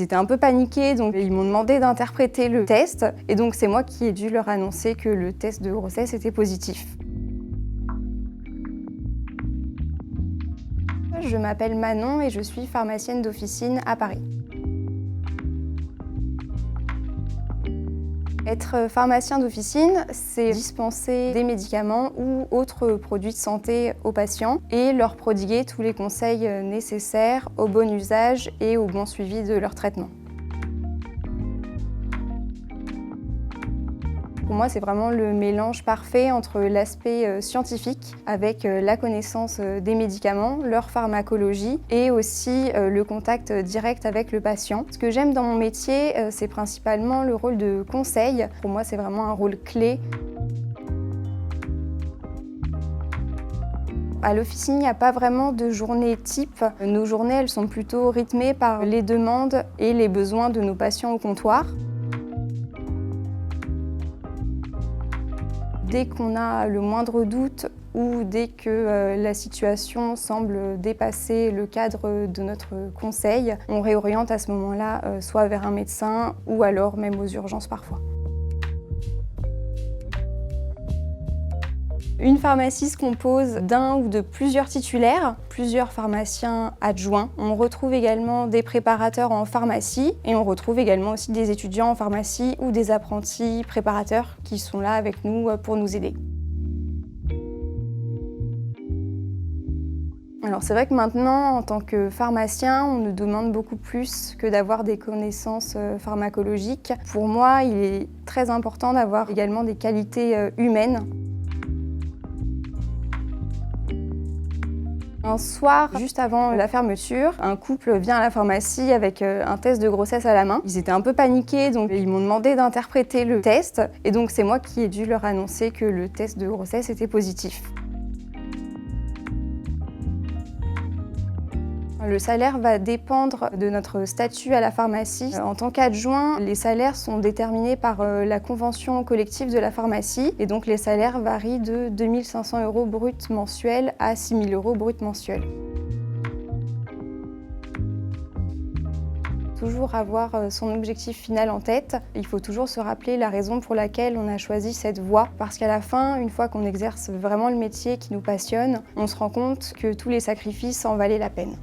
Ils étaient un peu paniqués, donc ils m'ont demandé d'interpréter le test. Et donc c'est moi qui ai dû leur annoncer que le test de grossesse était positif. Je m'appelle Manon et je suis pharmacienne d'officine à Paris. Être pharmacien d'officine, c'est dispenser des médicaments ou autres produits de santé aux patients et leur prodiguer tous les conseils nécessaires au bon usage et au bon suivi de leur traitement. Pour moi, c'est vraiment le mélange parfait entre l'aspect scientifique avec la connaissance des médicaments, leur pharmacologie et aussi le contact direct avec le patient. Ce que j'aime dans mon métier, c'est principalement le rôle de conseil. Pour moi, c'est vraiment un rôle clé. À l'officine, il n'y a pas vraiment de journée type. Nos journées, elles sont plutôt rythmées par les demandes et les besoins de nos patients au comptoir. Dès qu'on a le moindre doute ou dès que la situation semble dépasser le cadre de notre conseil, on réoriente à ce moment-là soit vers un médecin ou alors même aux urgences parfois. Une pharmacie se compose d'un ou de plusieurs titulaires, plusieurs pharmaciens adjoints. On retrouve également des préparateurs en pharmacie et on retrouve également aussi des étudiants en pharmacie ou des apprentis préparateurs qui sont là avec nous pour nous aider. Alors c'est vrai que maintenant, en tant que pharmacien, on nous demande beaucoup plus que d'avoir des connaissances pharmacologiques. Pour moi, il est très important d'avoir également des qualités humaines. Un soir, juste avant la fermeture, un couple vient à la pharmacie avec un test de grossesse à la main. Ils étaient un peu paniqués, donc ils m'ont demandé d'interpréter le test. Et donc c'est moi qui ai dû leur annoncer que le test de grossesse était positif. Le salaire va dépendre de notre statut à la pharmacie. En tant qu'adjoint, les salaires sont déterminés par la convention collective de la pharmacie et donc les salaires varient de 2 500 € bruts mensuels à 6 000 € bruts mensuels. Toujours avoir son objectif final en tête. Il faut toujours se rappeler la raison pour laquelle on a choisi cette voie. Parce qu'à la fin, une fois qu'on exerce vraiment le métier qui nous passionne, on se rend compte que tous les sacrifices en valaient la peine.